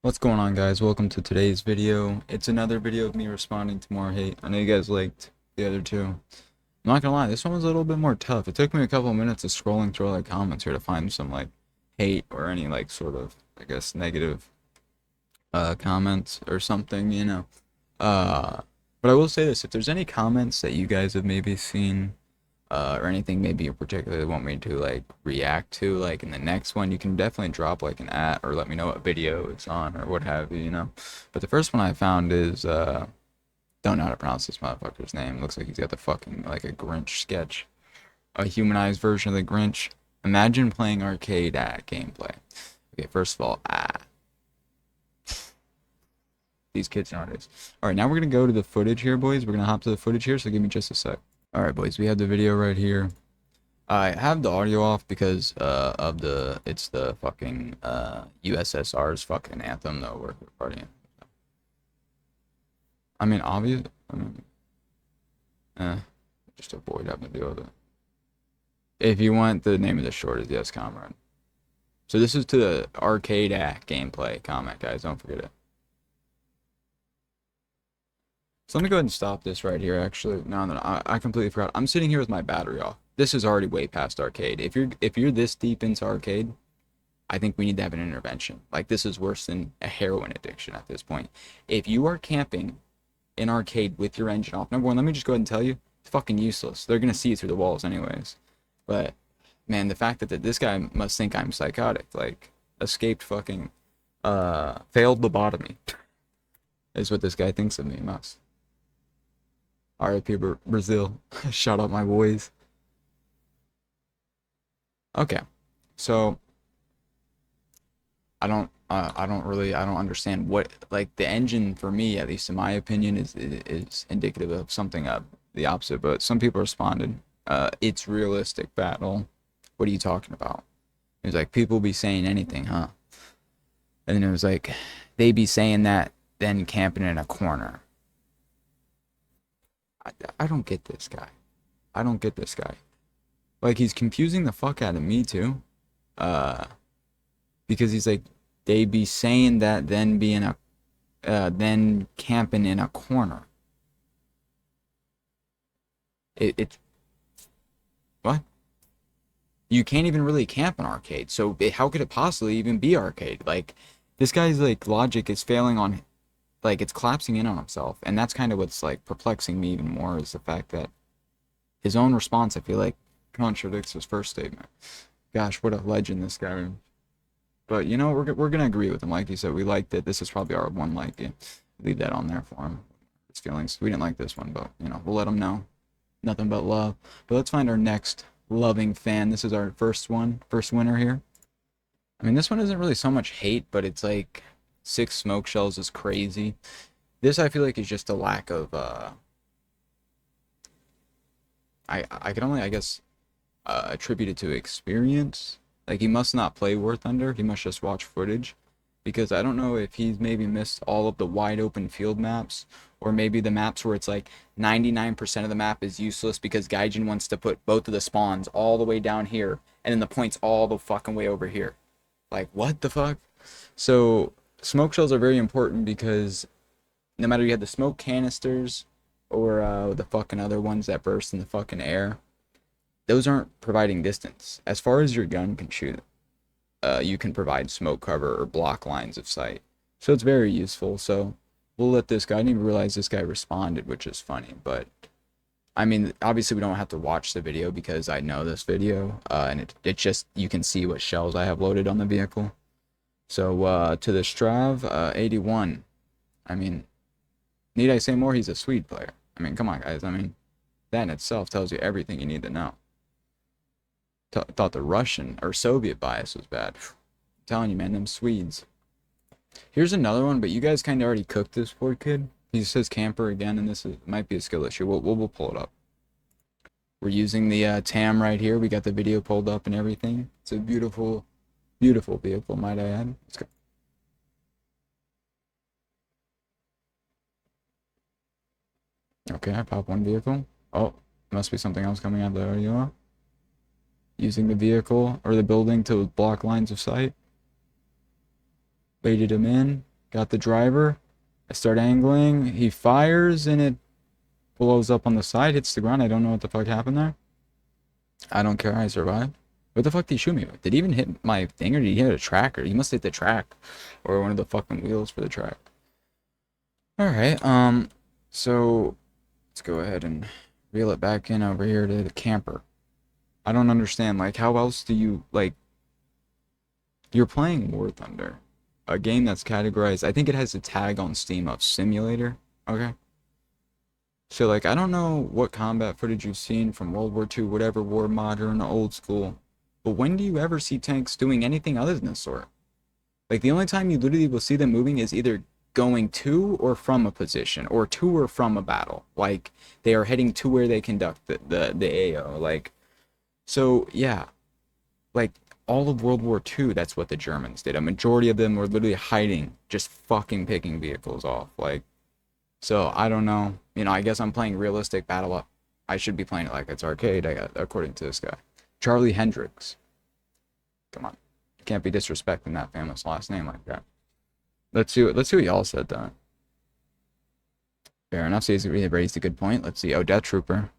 What's going on, guys? Welcome to today's video. It's another video of me responding to more hate. I know you guys liked the other two. I'm not gonna lie, this one was a little bit more tough. It took me a couple of minutes of scrolling through all the comments here to find some like hate or any like sort of, I guess, negative comments or something, you know. Uh but I will say this, if there's any comments that you guys have maybe seen or anything maybe you particularly want me to like react to like in the next one, you can definitely drop like an at or let me know what video it's on or what have you, you know. But the first one I found is don't know how to pronounce this motherfucker's name. Looks like he's got the fucking like a Grinch sketch, a humanized version of the Grinch. Imagine playing arcade at gameplay. Okay, first of all, these kids nowadays. All right, now we're gonna go to the footage here, boys. We're gonna hop to the footage here, so give me just a sec. All right, boys, we have the video right here. I have the audio off because of it's the fucking USSR's fucking anthem though we're partying. I mean, obvious. I mean, eh, just avoid having to deal with it. If you want, the name of the short is Yes Comrade. So this is to the arcade gameplay comment, guys. Don't forget it. So let me go ahead and stop this right here. Actually, no, I completely forgot. I'm sitting here with my battery off. This is already way past arcade. If you're this deep into arcade, I think we need to have an intervention. Like, this is worse than a heroin addiction at this point. If you are camping in arcade with your engine off, number one, let me just go ahead and tell you, it's fucking useless. They're gonna see you through the walls anyways. But man, the fact that this guy must think I'm psychotic, like escaped fucking failed lobotomy, is what this guy thinks of me. Must. R.I.P. Brazil. Shout out my boys. Okay, so I don't understand what, like, the engine for me, at least in my opinion, is indicative of something the opposite. But some people responded, it's realistic battle. What are you talking about? It was like, people be saying anything, huh? And then it was like, they be saying that, then camping in a corner. I don't get this guy. I don't get this guy. Like, he's confusing the fuck out of me too. Uh, because he's like, they be saying that, then being a then camping in a corner. It's what? You can't even really camp in arcade. So how could it possibly even be arcade? Like, this guy's like logic is failing on, like, it's collapsing in on himself, and that's kind of what's like perplexing me even more is the fact that his own response, I feel like, contradicts his first statement. Gosh, what a legend this guy is. But you know, we're gonna agree with him. Like you said, we liked it. This is probably our one like it. Leave that on there for him. His feelings. We didn't like this one, but you know, we'll let him know. Nothing but love. But let's find our next loving fan. This is our first one, first winner here. I mean, this one isn't really so much hate, but it's like 6 smoke shells is crazy. This I feel like is just a lack of I can only, I guess, attribute it to experience. Like, he must not play War Thunder. He must just watch footage. Because I don't know if he's maybe missed all of the wide open field maps, or maybe the maps where it's like 99% of the map is useless because Gaijin wants to put both of the spawns all the way down here and then the points all the fucking way over here. Like, what the fuck? So smoke shells are very important because no matter you have the smoke canisters or the fucking other ones that burst in the fucking air, those aren't providing distance. As far as your gun can shoot, you can provide smoke cover or block lines of sight. So it's very useful. So we'll let this guy, I didn't even realize this guy responded, which is funny. But I mean, obviously we don't have to watch the video because I know this video. And it just, you can see what shells I have loaded on the vehicle. So to the Strav 81, I mean, need I say more? He's a Swede player. I mean, come on, guys. I mean, that in itself tells you everything you need to know. Thought the Russian or Soviet bias was bad. I'm telling you, man, them Swedes. Here's another one, but you guys kind of already cooked this poor kid. He says camper again, and might be a skill issue. We'll pull it up. We're using the TAM right here. We got the video pulled up and everything. It's a beautiful, beautiful vehicle, might I add. Let's go. Okay, I pop one vehicle. Oh, must be something else coming out of the audio. Using the vehicle or the building to block lines of sight. Baited him in. Got the driver. I start angling. He fires and it blows up on the side, hits the ground. I don't know what the fuck happened there. I don't care. I survived. What the fuck did he shoot me with? Did he even hit my thing or did he hit a tracker? He must hit the track or one of the fucking wheels for the track. Alright, so let's go ahead and reel it back in over here to the camper. I don't understand, like, how else do you, like, you're playing War Thunder, a game that's categorized, I think it has a tag on Steam of simulator, okay? So, like, I don't know what combat footage you've seen from World War II, whatever war, modern, old school, but when do you ever see tanks doing anything other than this sort? Like, the only time you literally will see them moving is either going to or from a position, or to or from a battle. Like, they are heading to where they conduct the AO. Like, so, yeah, like, all of World War II, that's what the Germans did. A majority of them were literally hiding, just fucking picking vehicles off. Like, so I don't know. You know, I guess I'm playing realistic battle. I should be playing it like it's arcade, according to this guy. Charlie Hendricks. Come on. You can't be disrespecting that famous last name like that. Let's see what y'all said though. Fair enough, so he's raised a good point. Let's see. Oh, Death Trooper.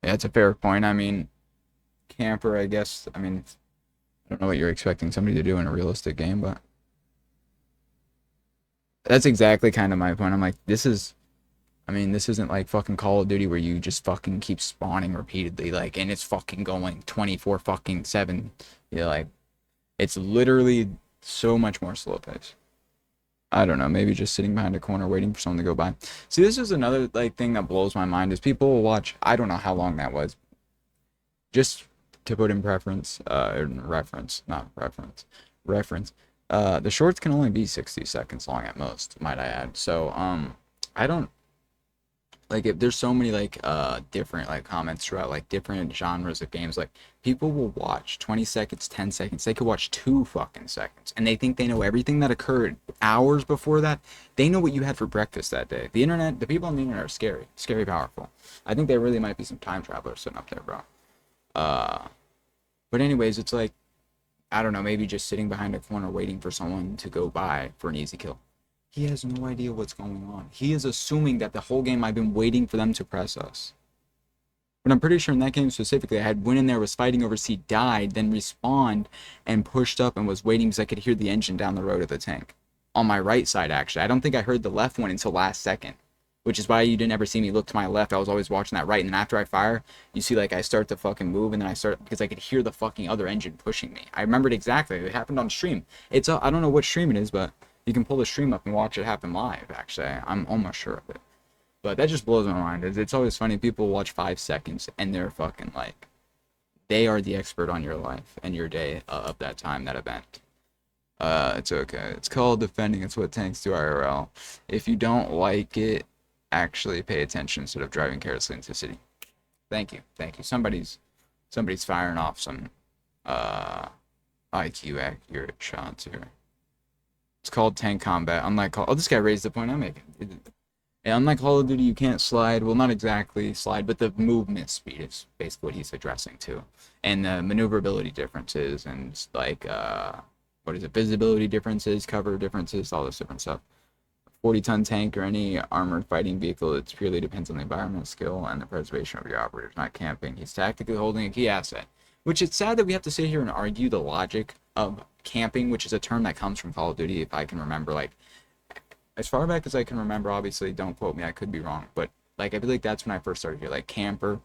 Yeah, it's a fair point. I mean, camper, I guess. I mean, I don't know what you're expecting somebody to do in a realistic game, but that's exactly kind of my point. I'm like, I mean, this isn't like fucking Call of Duty where you just fucking keep spawning repeatedly, like, and it's fucking going 24 fucking 7. You know, like, it's literally so much more slow pace. I don't know, maybe just sitting behind a corner waiting for someone to go by. See, this is another like thing that blows my mind is people will watch, I don't know how long that was. Just to put in reference, not preference, reference. The shorts can only be 60 seconds long at most, might I add. So, I don't like if there's so many like different like comments throughout like different genres of games, like people will watch 20 seconds, 10 seconds, they could watch 2 fucking seconds and they think they know everything that occurred hours before that. They know what you had for breakfast that day. The internet, the people on the internet are scary powerful. I think there really might be some time travelers sitting up there, bro. uh but anyways, it's like, I don't know, maybe just sitting behind a corner waiting for someone to go by for an easy kill. He has no idea what's going on. He is assuming that the whole game I've been waiting for them to press us. But I'm pretty sure in that game specifically, I had went in there, was fighting over C, died, then respawned and pushed up and was waiting because I could hear the engine down the road of the tank. On my right side, actually. I don't think I heard the left one until last second, which is why you didn't ever see me look to my left. I was always watching that right. And then after I fire, you see like I start to fucking move and then I start, because I could hear the fucking other engine pushing me. I remembered exactly. It happened on stream. I don't know what stream it is, but you can pull the stream up and watch it happen live, actually. I'm almost sure of it. But that just blows my mind. It's always funny. People watch 5 seconds and they're fucking like, they are the expert on your life and your day of that time, that event. It's okay. It's called defending. It's what tanks do IRL. If you don't like it, actually pay attention instead of driving carelessly into the city. Thank you. Thank you. Somebody's firing off some IQ accurate shots here. It's called tank combat. Unlike Call, oh, this guy raised the point I'm making. And unlike Call of Duty, you can't slide. Well, not exactly slide, but the movement speed is basically what he's addressing too, and the maneuverability differences, and like what is it? Visibility differences, cover differences, all this different stuff. 40-ton tank or any armored fighting vehicle, it purely depends on the environment, skill, and the preservation of your operators, not camping. He's tactically holding a key asset. Which it's sad that we have to sit here and argue the logic of camping, which is a term that comes from Call of Duty, if I can remember, like, as far back as I can remember, obviously, don't quote me, I could be wrong, but, like, I feel like that's when I first started here, like, camper.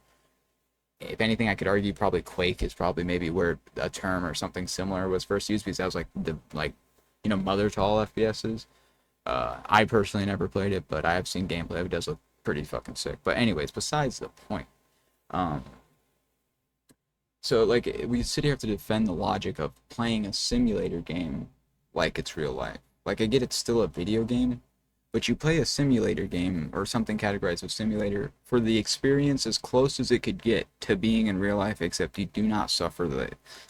If anything, I could argue probably Quake is probably maybe where a term or something similar was first used, because that was, like, the, like, you know, mother to all FPSs. I personally never played it, but I have seen gameplay. It does look pretty fucking sick. But anyways, besides the point. So like we sit here have to defend the logic of playing a simulator game like it's real life. Like I get it's still a video game, but you play a simulator game or something categorized as simulator for the experience as close as it could get to being in real life, except you do not suffer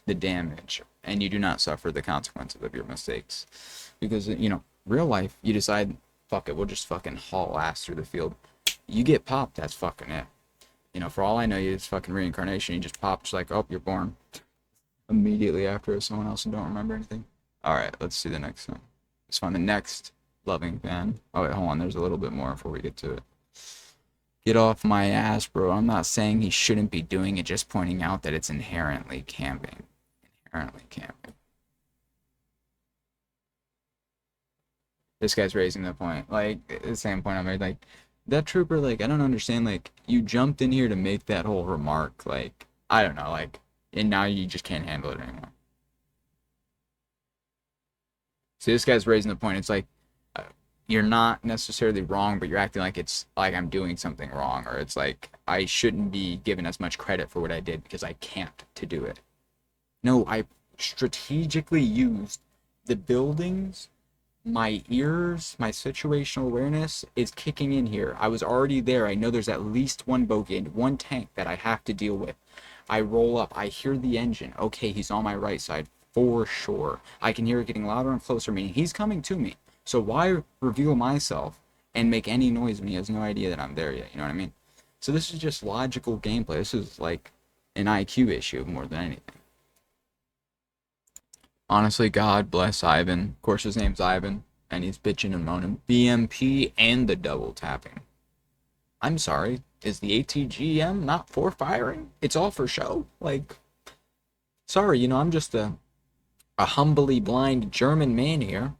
the damage and you do not suffer the consequences of your mistakes. Because you know, real life, you decide, fuck it, we'll just fucking haul ass through the field. You get popped, that's fucking it. You know, for all I know, you just fucking reincarnation. You just pop, just like, oh, you're born. immediately after someone else and don't remember anything. All right, let's see the next one. Let's find the next loving fan. Oh wait, hold on. There's a little bit more before we get to it. Get off my ass, bro. I'm not saying he shouldn't be doing it, just pointing out that it's inherently camping. Inherently camping. This guy's raising the point. Like, the same point I made. Like, that trooper, like, I don't understand. Like, you jumped in here to make that whole remark. Like, I don't know. Like, and now you just can't handle it anymore. See, this guy's raising the point. It's like, uh, you're not necessarily wrong, but you're acting like it's like I'm doing something wrong, or it's like I shouldn't be given as much credit for what I did because I can't to do it. No, I strategically used the buildings, my ears, my situational awareness is kicking in here. I was already there. I know there's at least one bogey and one tank that I have to deal with. I roll up. I hear the engine. Okay, he's on my right side for sure. I can hear it getting louder and closer, meaning he's coming to me. So why reveal myself and make any noise when he has no idea that I'm there yet? You know what I mean? So this is just logical gameplay. This is like an IQ issue more than anything. Honestly, God bless Ivan. Of course, his name's Ivan, and he's bitching and moaning. BMP and the double tapping. I'm sorry, is the ATGM not for firing? It's all for show? Like, sorry, I'm just a humbly blind German man here.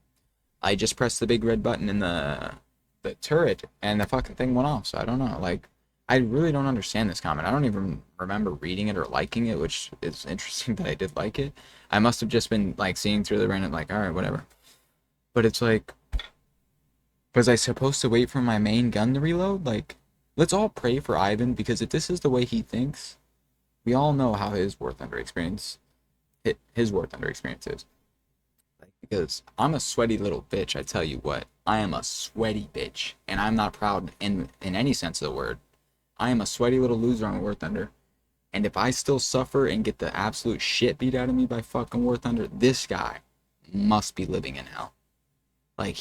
I just pressed the big red button in the turret, and the fucking thing went off, so I don't know. Like, I really don't understand this comment. I don't even remember reading it or liking it, which is interesting that I did like it. I must have just been, like, seeing through the random, like, alright, whatever. But it's like, was I supposed to wait for my main gun to reload? Like, let's all pray for Ivan, because if this is the way he thinks, we all know how his War Thunder experience is. Like, because I'm a sweaty little bitch, I tell you what. I am a sweaty bitch, and I'm not proud in any sense of the word. I am a sweaty little loser on War Thunder. And if I still suffer and get the absolute shit beat out of me by fucking War Thunder, this guy must be living in hell. Like,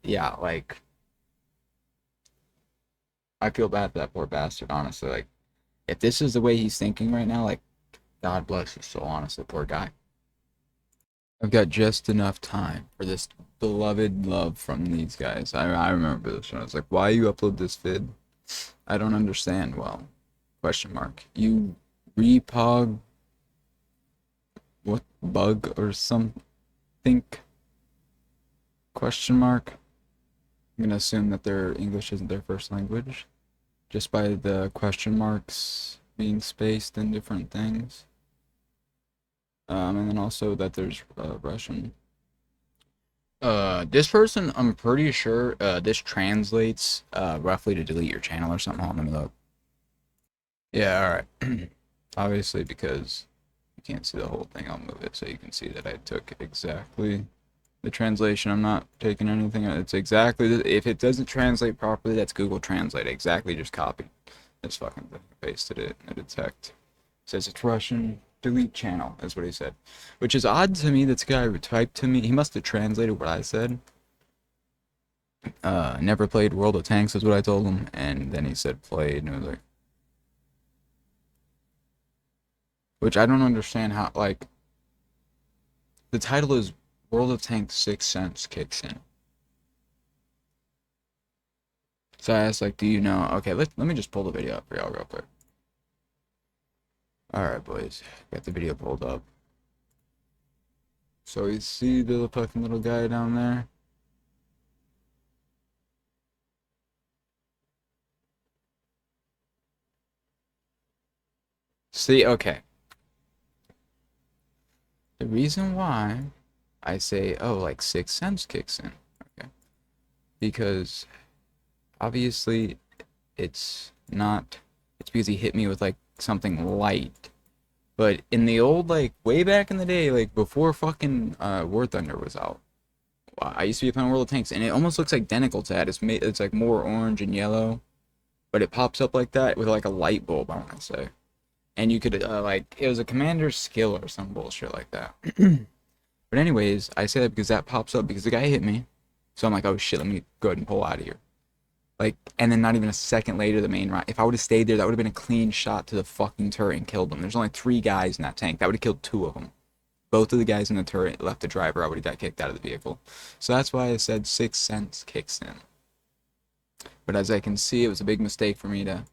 yeah, like, I feel bad for that poor bastard, honestly. Like, if this is the way he's thinking right now, like, God bless his soul, honestly, poor guy. I've got just enough time for this beloved love from these guys. I remember this one. I was like, why you upload this vid? I don't understand. Well, question mark. You repog what bug or something? Question mark. I'm gonna assume that their English isn't their first language, just by the question marks being spaced in different things. And then also that there's Russian. This person, I'm pretty sure this translates roughly to delete your channel or something. Hold on, let me look. Yeah, alright. Obviously, because you can't see the whole thing, I'll move it so you can see that I took exactly the translation. I'm not taking anything. It's exactly, if it doesn't translate properly, that's Google Translate. Exactly, just copied this fucking thing, pasted it, and it detect. It says it's Russian. Delete channel, is what he said. Which is odd to me. This guy typed to me. He must have translated what I said. Never played World of Tanks is what I told him. And then he said played. And I was like... Which I don't understand how, like... The title is World of Tanks 6th Sense kicks in. So I asked, like, do you know... Okay, let me just pull the video up for y'all real quick. Alright, boys. Got the video pulled up. So you see the fucking little guy down there? See, okay. The reason why I say, oh, like 6th Sense kicks in, okay? Because obviously it's not, it's because he hit me with like something light. But in the old, like, way back in the day, like, before fucking War Thunder was out, I used to be playing World of Tanks, and it almost looks identical to that. It's like more orange and yellow, but it pops up like that with like a light bulb, I want to say. And you could, like, it was a commander's skill or some bullshit like that. But anyways, I say that because that pops up because the guy hit me. So I'm like, oh shit, let me go ahead and pull out of here. Like, and then not even a second later, the main round. If I would have stayed there, that would have been a clean shot to the fucking turret and killed them. There's only 3 guys in that tank. That would have killed 2 of them. Both of the guys in the turret left the driver. I would have got kicked out of the vehicle. So that's why I said Sixth Sense kicks in. But as I can see, it was a big mistake for me to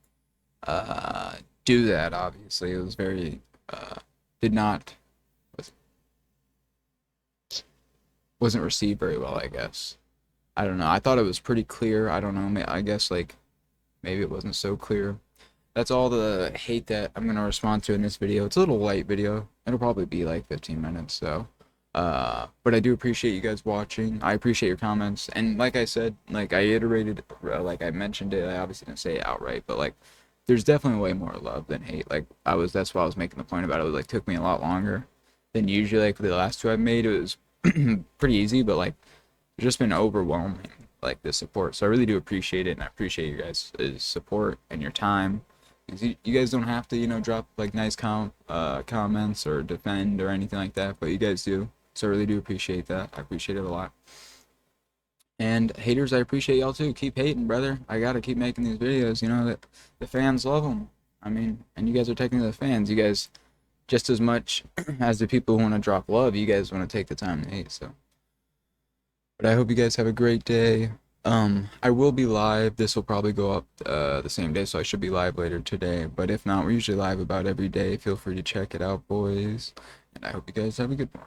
do that. Obviously, it was very did not wasn't received very well, I guess. I don't know. I thought it was pretty clear. I don't know. I guess like maybe it wasn't so clear. That's all the hate that I'm gonna respond to in this video. It's a little light video. It'll probably be like 15 minutes, so. But I do appreciate you guys watching. I appreciate your comments, and like I said, like I iterated, like I mentioned it. I obviously didn't say it outright, but like, there's definitely way more love than hate. Like that's why I was making the point about it. It was, like, took me a lot longer than usually. Like for the last 2 I've made, it was pretty easy, but like it's just been overwhelming, like the support. So I really do appreciate it, and I appreciate you guys' support and your time. You guys don't have to, you know, drop like nice comments or defend or anything like that, but you guys do. So I really do appreciate that. I appreciate it a lot. And haters, I appreciate y'all too. Keep hating, brother. I gotta keep making these videos. You know that the fans love them. I mean, and you guys are taking the fans. You guys, just as much as the people who want to drop love, you guys want to take the time to hate. So, but I hope you guys have a great day. I will be live. This will probably go up the same day, so I should be live later today. But if not, we're usually live about every day. Feel free to check it out, boys. And I hope you guys have a good one.